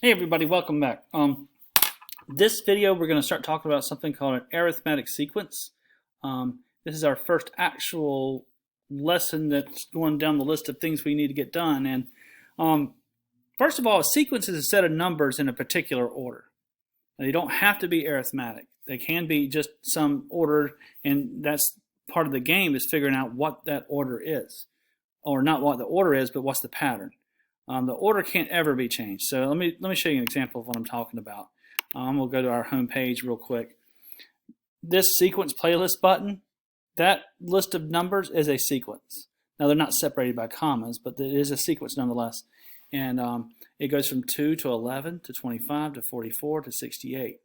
Hey everybody, welcome back. This video we're going to start talking about something called an arithmetic sequence. This is our first actual lesson that's going down the list of things we need to get done. And first of all, a sequence is a set of numbers in a particular order. Now, they don't have to be arithmetic. They can be just some order, and that's part of the game, is figuring out what that order is. Or not what the order is, but what's the pattern. The order can't ever be changed. So let me show you an example of what I'm talking about. We'll go to our home page real quick. This sequence playlist button, that list of numbers is a sequence. Now they're not separated by commas, but it is a sequence nonetheless. And it goes from 2 to 11 to 25 to 44 to 68.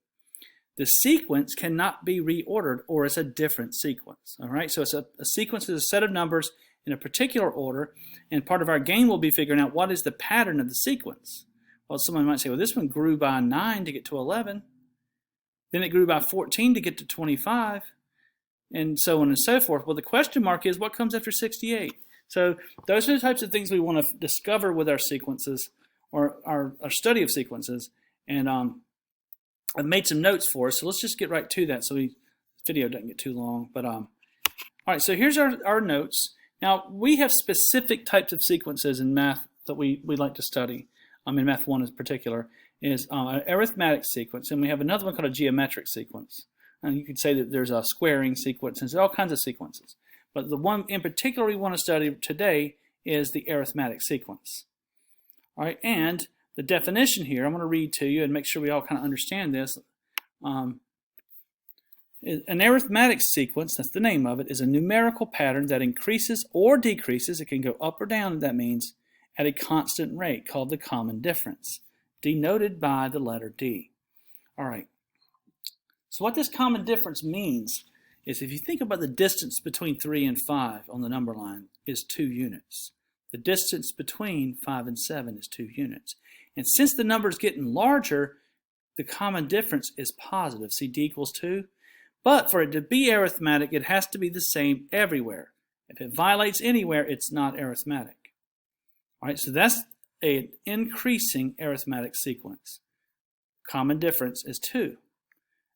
The sequence cannot be reordered, or it's a different sequence. All right, so it's a sequence is a set of numbers in a particular order, and part of our game will be figuring out what is the pattern of the sequence. Well, someone might say, well, this one grew by 9 to get to 11, then it grew by 14 to get to 25, and so on and so forth. Well, the question mark is, what comes after 68? So those are the types of things we want to discover with our sequences, or our study of sequences, and I've made some notes for us, so let's just get right to that so the video doesn't get too long. But all right, so here's our notes. Now, we have specific types of sequences in math that we like to study. In Math 1 in particular, is an arithmetic sequence, and we have another one called a geometric sequence. And you could say that there's a squaring sequence, and there's all kinds of sequences. But the one in particular we want to study today is the arithmetic sequence. All right, and the definition here, I'm going to read to you and make sure we all kind of understand this. An arithmetic sequence, that's the name of it, is a numerical pattern that increases or decreases, it can go up or down, that means, at a constant rate, called the common difference, denoted by the letter D. All right, so what this common difference means is, if you think about the distance between 3 and 5 on the number line is 2 units. The distance between 5 and 7 is 2 units. And since the number is getting larger, the common difference is positive. See, D equals 2? But for it to be arithmetic, it has to be the same everywhere. If it violates anywhere, it's not arithmetic. All right, so that's an increasing arithmetic sequence. Common difference is 2.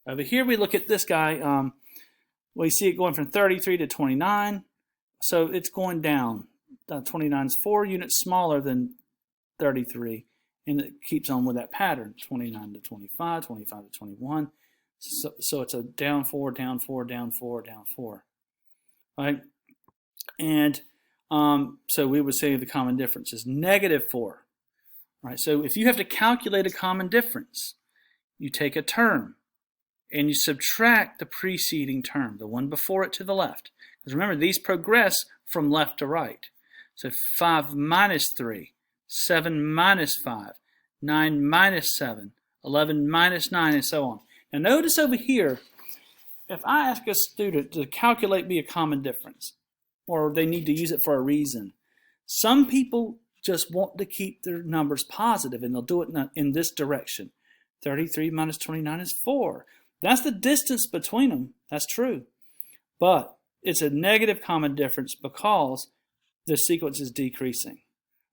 Over here, we look at this guy. We see it going from 33 to 29. So it's going down. 29 is 4 units smaller than 33. And it keeps on with that pattern. 29 to 25, 25 to 21. So it's a down 4, down 4, down 4, down 4, right? And so we would say the common difference is -4, right? So if you have to calculate a common difference, you take a term and you subtract the preceding term, the one before it to the left. Because remember, these progress from left to right. So 5 minus 3, 7 minus 5, 9 minus 7, 11 minus 9, and so on. Now notice over here, if I ask a student to calculate me a common difference, or they need to use it for a reason, some people just want to keep their numbers positive, and they'll do it in this direction. 33 minus 29 is 4. That's the distance between them. That's true. But it's a negative common difference because the sequence is decreasing.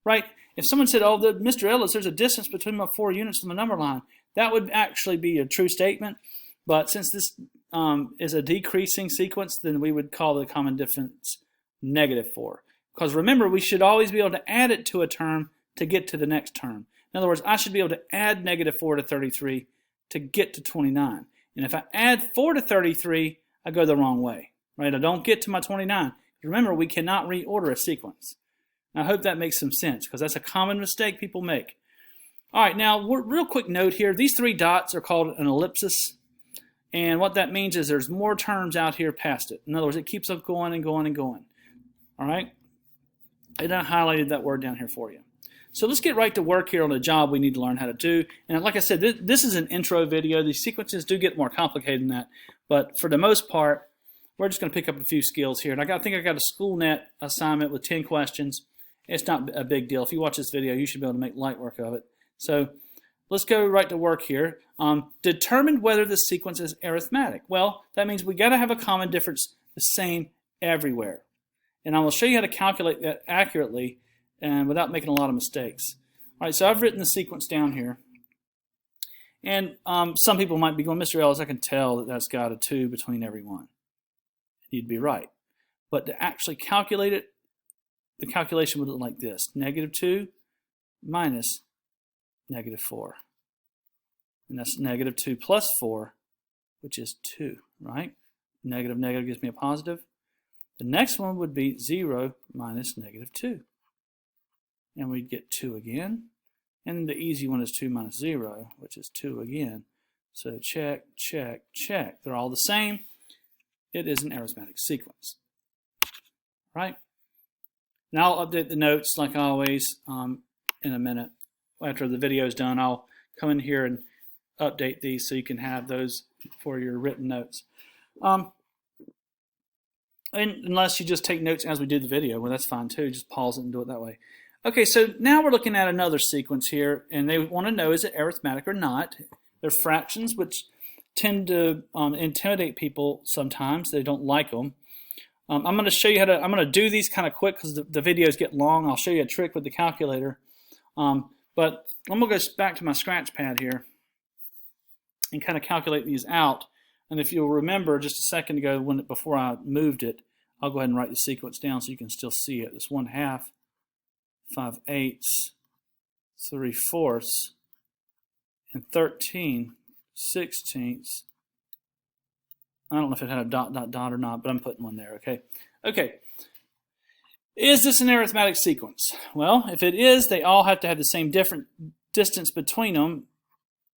Right? If someone said, oh, Mr. Ellis, there's a distance between my 4 units on the number line, that would actually be a true statement. But since this is a decreasing sequence, then we would call the common difference -4. Because remember, we should always be able to add it to a term to get to the next term. In other words, I should be able to add -4 to 33 to get to 29. And if I add 4 to 33, I go the wrong way. Right? I don't get to my 29. Remember, we cannot reorder a sequence. I hope that makes some sense, because that's a common mistake people make. All right, now, real quick note here. These 3 dots are called an ellipsis, and what that means is there's more terms out here past it. In other words, it keeps up going and going and going. All right? And I highlighted that word down here for you. So let's get right to work here on a job we need to learn how to do. And like I said, this is an intro video. These sequences do get more complicated than that, but for the most part, we're just going to pick up a few skills here. And I think I got a SchoolNet assignment with 10 questions. It's not a big deal. If you watch this video, you should be able to make light work of it. So let's go right to work here. Determine whether the sequence is arithmetic. Well, that means we got to have a common difference the same everywhere. And I will show you how to calculate that accurately and without making a lot of mistakes. All right, so I've written the sequence down here. And some people might be going, Mr. Ellis, I can tell that that's got a 2 between every one. You'd be right. But to actually calculate it, the calculation would look like this. -2 minus -4. And that's -2 plus 4, which is 2, right? Negative, negative gives me a positive. The next one would be 0 minus -2. And we'd get 2 again. And the easy one is 2 minus 0, which is 2 again. So check, check, check. They're all the same. It is an arithmetic sequence. Right? Now I'll update the notes like always in a minute. After the video is done, I'll come in here and update these so you can have those for your written notes. And unless you just take notes as we do the video, well, that's fine too. Just pause it and do it that way. Okay, so now we're looking at another sequence here, and they want to know, is it arithmetic or not? They're fractions, which tend to intimidate people sometimes. They don't like them. I'm going to show you how to, I'm going to do these kind of quick because the videos get long. I'll show you a trick with the calculator. But I'm going to go back to my scratch pad here and kind of calculate these out. And if you'll remember just a second ago before I moved it, I'll go ahead and write the sequence down so you can still see it. It's 1/2, 5/8, 3/4, and 13/16. I don't know if it had a dot, dot, dot or not, but I'm putting one there, okay? Okay. Is this an arithmetic sequence? Well, if it is, they all have to have the same different distance between them.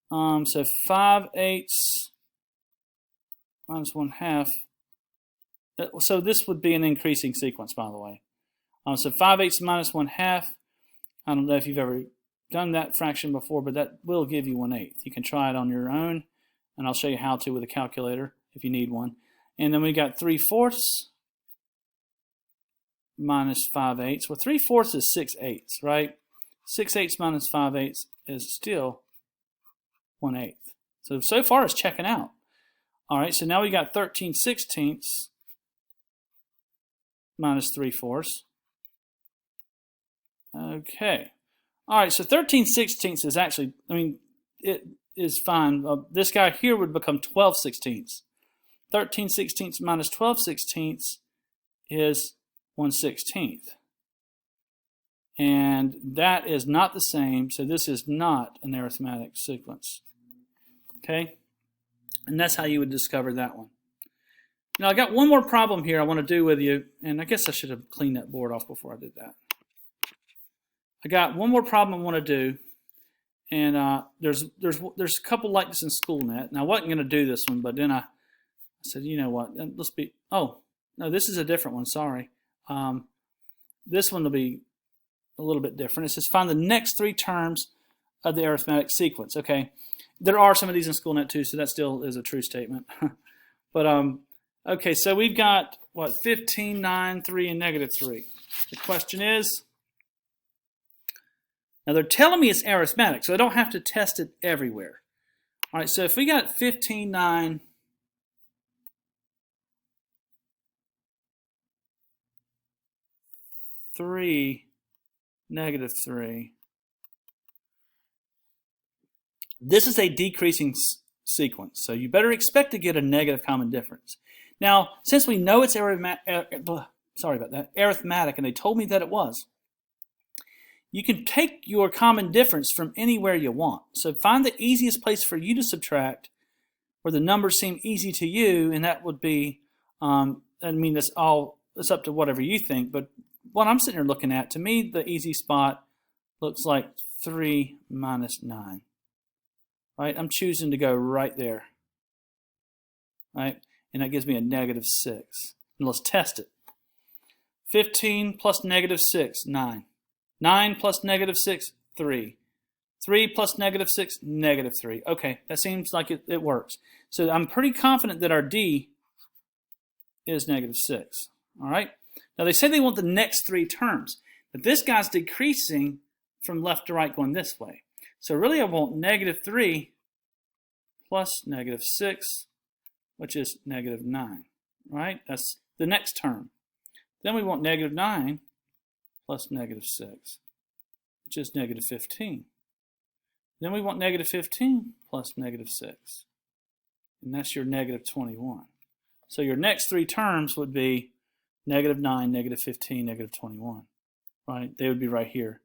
So 5/8 minus 1/2. So this would be an increasing sequence, by the way. So 5/8 minus 1/2. I don't know if you've ever done that fraction before, but that will give you 1/8. You can try it on your own, and I'll show you how to with a calculator if you need one. And then we got 3/4 minus 5/8. Well, 3/4 is 6/8, right? 6/8 minus 5/8 is still 1/8. So far it's checking out. All right, so now we got 13/16 minus 3/4. Okay. All right, so 13/16 is actually, I mean, it is fine. This guy here would become 12/16. 13/16 minus 12/16 is 1/16. And that is not the same, so this is not an arithmetic sequence. Okay? And that's how you would discover that one. Now, I got one more problem here I want to do with you, and I guess I should have cleaned that board off before I did that. I got one more problem I want to do, and there's a couple like this in SchoolNet, and I wasn't going to do this one, but then I said, you know what, let's be, oh, no, this is a different one, sorry. This one will be a little bit different. It says find the next 3 terms of the arithmetic sequence. Okay, there are some of these in SchoolNet too, so that still is a true statement. But okay, so we've got what, 15, 9, 3, and -3. The question is, now they're telling me it's arithmetic, so I don't have to test it everywhere. All right, so if we got 15, 9, -3, this is a decreasing sequence, so you better expect to get a negative common difference. Now, since we know it's arithmetic, and they told me that it was, you can take your common difference from anywhere you want. So find the easiest place for you to subtract where the numbers seem easy to you, and that would be, I mean, it's up to whatever you think, but what I'm sitting here looking at, to me, the easy spot looks like 3 minus 9. Right? I'm choosing to go right there. Right? And that gives me a -6. And let's test it. 15 plus -6, 9. 9 plus -6, 3. 3 plus -6, -3. Okay, that seems like it works. So I'm pretty confident that our D is -6. All right? Now they say they want the next 3 terms, but this guy's decreasing from left to right going this way. So really I want -3 plus -6, which is -9, right? That's the next term. Then we want -9 plus -6, which is -15. Then we want negative 15 plus negative 6. And that's your negative 21. So your next three terms would be negative 9, negative 15, negative 21. Right? They would be right here.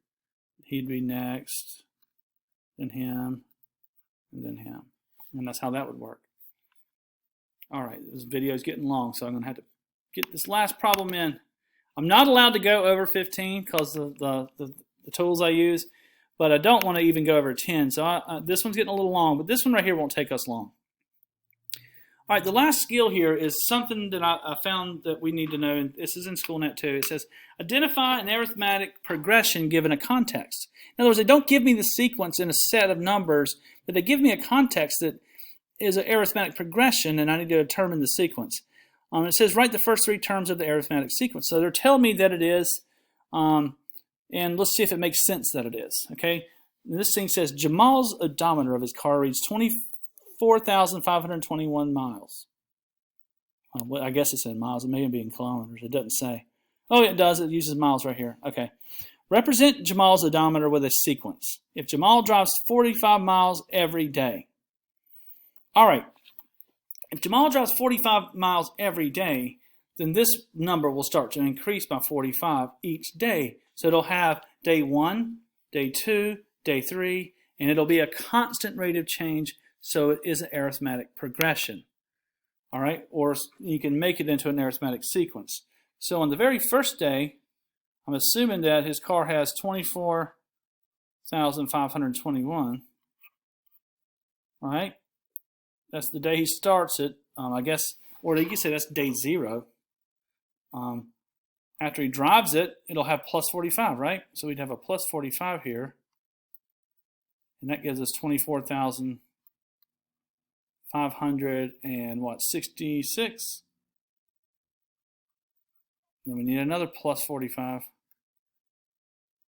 He'd be next, then him, and then him. And that's how that would work. All right, this video is getting long, so I'm going to have to get this last problem in. I'm not allowed to go over 15 because of the tools I use, but I don't want to even go over 10. So this one's getting a little long, but this one right here won't take us long. All right, the last skill here is something that I found that we need to know, and this is in SchoolNet too. It says, identify an arithmetic progression given a context. In other words, they don't give me the sequence in a set of numbers, but they give me a context that is an arithmetic progression, and I need to determine the sequence. It says, write the first three terms of the arithmetic sequence. So they're telling me that it is, and let's see if it makes sense that it is. Okay, and this thing says, Jamal's odometer of his car reads 24,521 miles. Well, I guess it's in miles. It may be in kilometers. It doesn't say. Oh, it does. It uses miles right here. Okay. Represent Jamal's odometer with a sequence. If Jamal drives 45 miles every day. All right. If Jamal drives 45 miles every day, then this number will start to increase by 45 each day. So it'll have day 1, day 2, day 3, and it'll be a constant rate of change. So it is an arithmetic progression, all right? Or you can make it into an arithmetic sequence. So on the very first day, I'm assuming that his car has 24,521, all right? That's the day he starts it, I guess, or you can say that's day 0. After he drives it, it'll have plus 45, right? So we'd have a plus 45 here, and that gives us 24,566. Then we need another plus 45.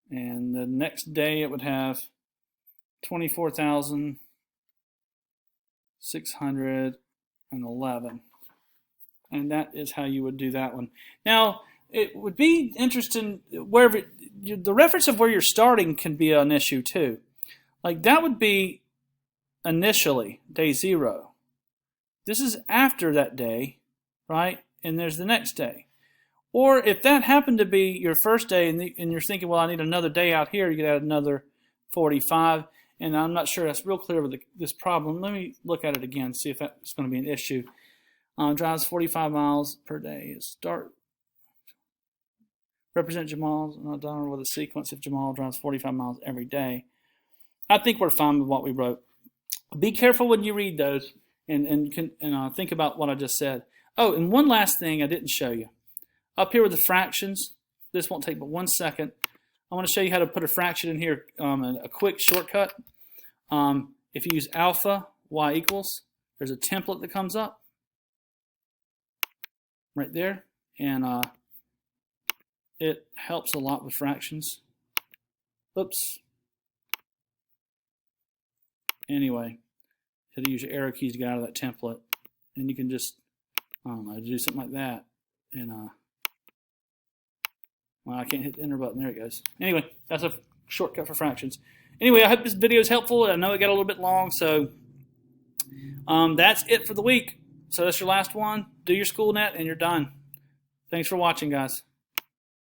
And the next day it would have 24,611. And that is how you would do that one. Now, it would be interesting, wherever the reference of where you're starting can be an issue too. Like that would be initially day 0. This is after that day, right? And there's the next day. Or if that happened to be your first day and you're thinking, well, I need another day out here, you could add another 45. And I'm not sure that's real clear with this problem. Let me look at it again, see if that's going to be an issue. Drives 45 miles per day. Start. Represent Jamal's odometer with a sequence if Jamal drives 45 miles every day. I think we're fine with what we wrote. Be careful when you read those and think about what I just said. Oh, and one last thing I didn't show you. Up here with the fractions, this won't take but 1 second. I want to show you how to put a fraction in here, a quick shortcut. If you use alpha, y equals, there's a template that comes up right there, and it helps a lot with fractions. Oops. Anyway, you have to use your arrow keys to get out of that template, and you can just, I don't know, do something like that, and well, I can't hit the enter button. There it goes. Anyway, that's a shortcut for fractions. Anyway, I hope this video is helpful. I know it got a little bit long, so that's it for the week. So that's your last one. Do your SchoolNet, and you're done. Thanks for watching, guys.